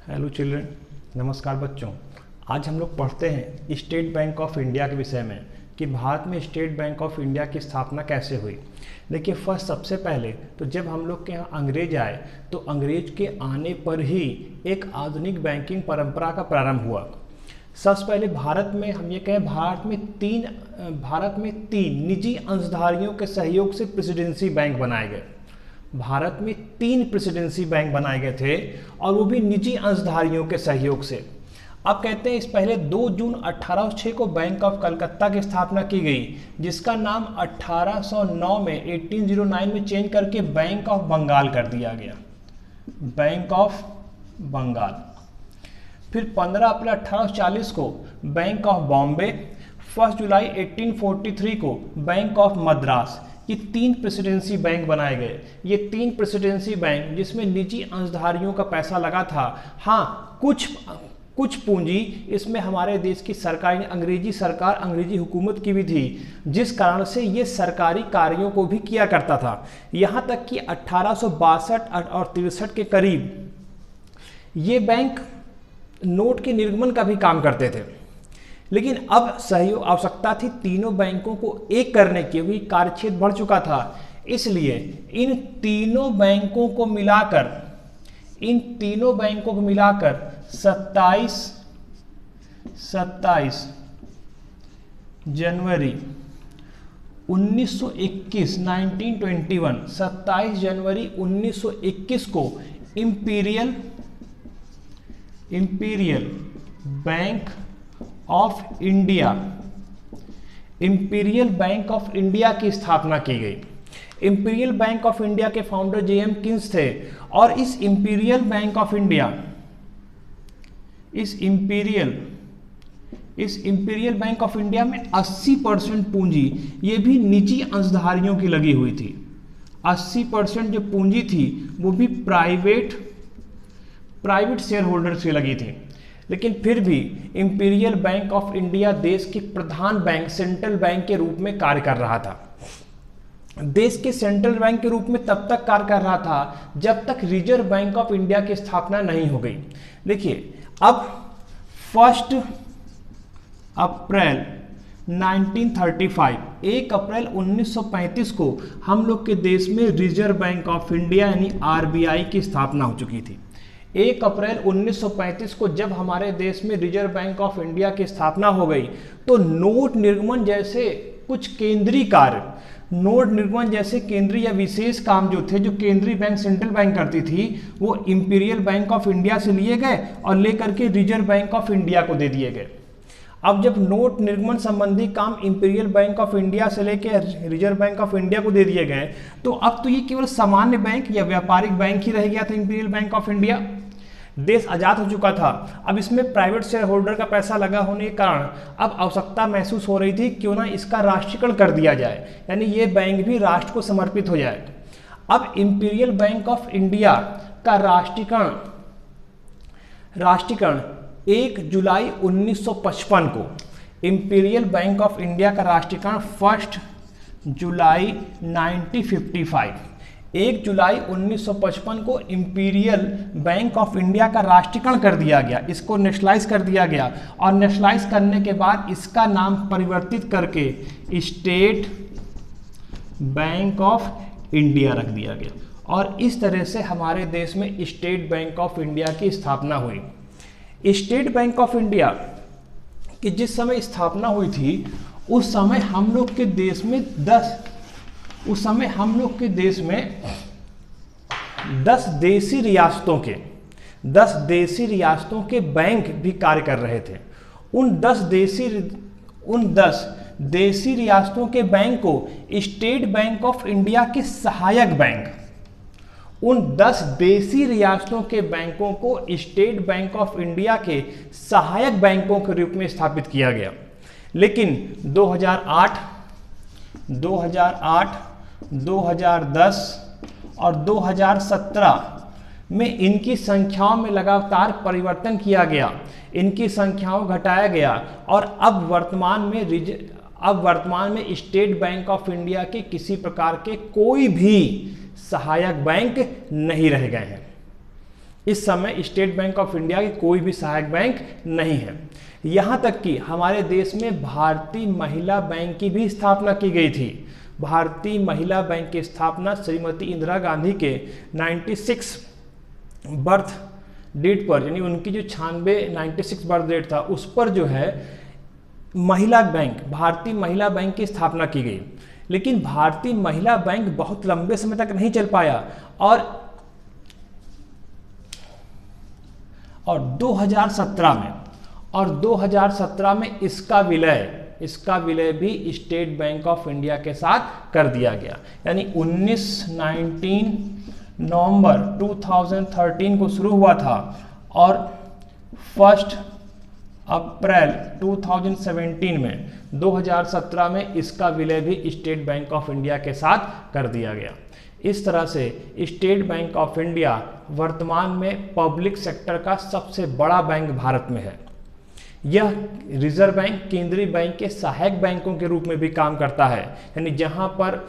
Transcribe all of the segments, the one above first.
Hello children, नमस्कार बच्चों। आज हम लोग पढ़ते हैं स्टेट बैंक ऑफ इंडिया के विषय में कि भारत में स्टेट बैंक ऑफ इंडिया की स्थापना कैसे हुई। देखिए, फर्स्ट सबसे पहले तो जब हम लोग के यहाँ अंग्रेज आए तो अंग्रेज के आने पर ही एक आधुनिक बैंकिंग परंपरा का प्रारंभ हुआ। सबसे पहले भारत में हम ये कहें भारत में तीन निजी अंशधारियों के सहयोग से प्रेसिडेंसी बैंक बनाए गए। भारत में 3 प्रेसिडेंसी बैंक बनाए गए थे और वो भी निजी अंशधारियों के सहयोग से। अब कहते हैं इस पहले 2 जून 1806 को बैंक ऑफ कलकत्ता की स्थापना की गई, जिसका नाम 1809 में चेंज करके बैंक ऑफ बंगाल कर दिया गया, बैंक ऑफ बंगाल। फिर 15 अप्रैल 1840 को बैंक ऑफ बॉम्बे, 1 जुलाई 1843 को बैंक ऑफ मद्रास। ये 3 प्रेसिडेंसी बैंक बनाए गए। ये 3 प्रेसिडेंसी बैंक जिसमें निजी अंशधारियों का पैसा लगा था। हाँ, कुछ पूंजी इसमें हमारे देश की सरकार, अंग्रेजी सरकार, अंग्रेजी हुकूमत की भी थी, जिस कारण से ये सरकारी कार्यों को भी किया करता था। यहाँ तक कि 1862 और 63 के करीब ये बैंक नोट के निर्गमन का भी काम करते थे। लेकिन अब सहयोग आवश्यकता थी तीनों बैंकों को एक करने की, क्योंकि कार्यक्षेत्र बढ़ चुका था। इसलिए इन तीनों बैंकों को मिलाकर 27 जनवरी 1921 27 जनवरी 1921 को इंपीरियल बैंक ऑफ इंडिया की स्थापना की गई। इंपीरियल बैंक ऑफ इंडिया के फाउंडर जेएम किन्स थे और इस इंपीरियल बैंक ऑफ इंडिया में 80% पूंजी ये भी निजी अंशधारियों की लगी हुई थी। 80% जो पूंजी थी वो भी प्राइवेट शेयर होल्डर्स की लगी थी। लेकिन फिर भी इंपीरियल बैंक ऑफ इंडिया देश के प्रधान बैंक, सेंट्रल बैंक के रूप में कार्य कर रहा था। देश के सेंट्रल बैंक के रूप में तब तक कार्य कर रहा था जब तक रिजर्व बैंक ऑफ इंडिया की स्थापना नहीं हो गई। देखिए, अब 1 अप्रैल 1935, 1 अप्रैल 1935 को हम लोग के देश में रिजर्व बैंक ऑफ इंडिया यानी आरबीआई की स्थापना हो चुकी थी। 1 अप्रैल 1935 को जब हमारे देश में रिजर्व बैंक ऑफ इंडिया की स्थापना हो गई तो नोट निर्गमन जैसे कुछ केंद्रीय कार्य, नोट निर्गमन जैसे केंद्रीय या विशेष काम जो थे, जो केंद्रीय बैंक, सेंट्रल बैंक करती थी, वो इंपीरियल बैंक ऑफ इंडिया से लिए गए और लेकर के रिजर्व बैंक ऑफ इंडिया को दे दिए गए। अब जब नोट निर्गमन संबंधी काम इंपीरियल बैंक ऑफ इंडिया से लेकर रिजर्व बैंक ऑफ इंडिया को दे दिए गए, तो अब तो ये केवल सामान्य बैंक या व्यापारिक बैंक ही रह गया था इंपीरियल बैंक ऑफ इंडिया। देश आज़ाद हो चुका था। अब इसमें प्राइवेट शेयर होल्डर का पैसा लगा होने के कारण अब आवश्यकता महसूस हो रही थी क्यों ना इसका राष्ट्रीयकरण कर दिया जाए, यानी ये बैंक भी राष्ट्र को समर्पित हो जाए। अब इंपीरियल बैंक ऑफ इंडिया का राष्ट्रीयकरण 1 जुलाई 1955 को, इंपीरियल बैंक ऑफ इंडिया का राष्ट्रीयकरण 1 जुलाई 1955, 1 जुलाई 1955 को इंपीरियल बैंक ऑफ इंडिया का राष्ट्रीयकरण कर दिया गया, इसको नेशनलाइज कर दिया गया और नेशनलाइज करने के बाद इसका नाम परिवर्तित करके स्टेट बैंक ऑफ इंडिया रख दिया गया। और इस तरह से हमारे देश में स्टेट बैंक ऑफ इंडिया की स्थापना हुई। स्टेट बैंक ऑफ इंडिया की जिस समय स्थापना हुई थी उस समय हम लोग के देश में 10 देशी रियासतों के बैंक भी कार्य कर रहे थे। उन 10 देशी रियासतों के बैंक को स्टेट बैंक ऑफ इंडिया के सहायक बैंक, उन 10 देशी रियासतों के बैंकों को स्टेट बैंक ऑफ इंडिया के सहायक बैंकों के रूप में स्थापित किया गया। लेकिन 2008, 2010 और 2017 में इनकी संख्याओं में लगातार परिवर्तन किया गया, इनकी संख्याओं घटाया गया और अब वर्तमान में स्टेट बैंक ऑफ इंडिया के किसी प्रकार के कोई भी सहायक बैंक नहीं रह गए हैं। इस समय स्टेट बैंक ऑफ इंडिया की कोई भी सहायक बैंक नहीं है। यहाँ तक कि हमारे देश में भारतीय महिला बैंक की भी स्थापना की गई थी। भारतीय महिला बैंक की स्थापना श्रीमती इंदिरा गांधी के 96 बर्थ डेट पर, यानी उनकी जो 96 बर्थ डेट था उस पर जो है महिला बैंक, भारतीय महिला बैंक की स्थापना की गई। लेकिन भारतीय महिला बैंक बहुत लंबे समय तक नहीं चल पाया और 2017 में इसका विलय भी स्टेट बैंक ऑफ इंडिया के साथ कर दिया गया। यानी 19 नवंबर 2013 को शुरू हुआ था और 1 अप्रैल 2017 में इसका विलय भी स्टेट बैंक ऑफ इंडिया के साथ कर दिया गया। इस तरह से स्टेट बैंक ऑफ इंडिया वर्तमान में पब्लिक सेक्टर का सबसे बड़ा बैंक भारत में है। यह रिजर्व बैंक, केंद्रीय बैंक के सहायक बैंकों के रूप में भी काम करता है। यानी जहां पर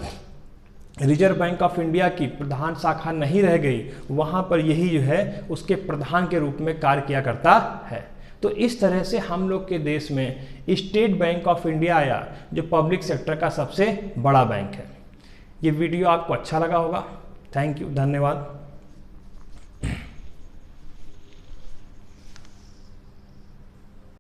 रिजर्व बैंक ऑफ इंडिया की प्रधान शाखा नहीं रह गई, वहां पर यही जो है उसके प्रधान के रूप में कार्य किया करता है। तो इस तरह से हम लोग के देश में स्टेट बैंक ऑफ इंडिया आया, जो पब्लिक सेक्टर का सबसे बड़ा बैंक है। ये वीडियो आपको अच्छा लगा होगा। थैंक यू, धन्यवाद।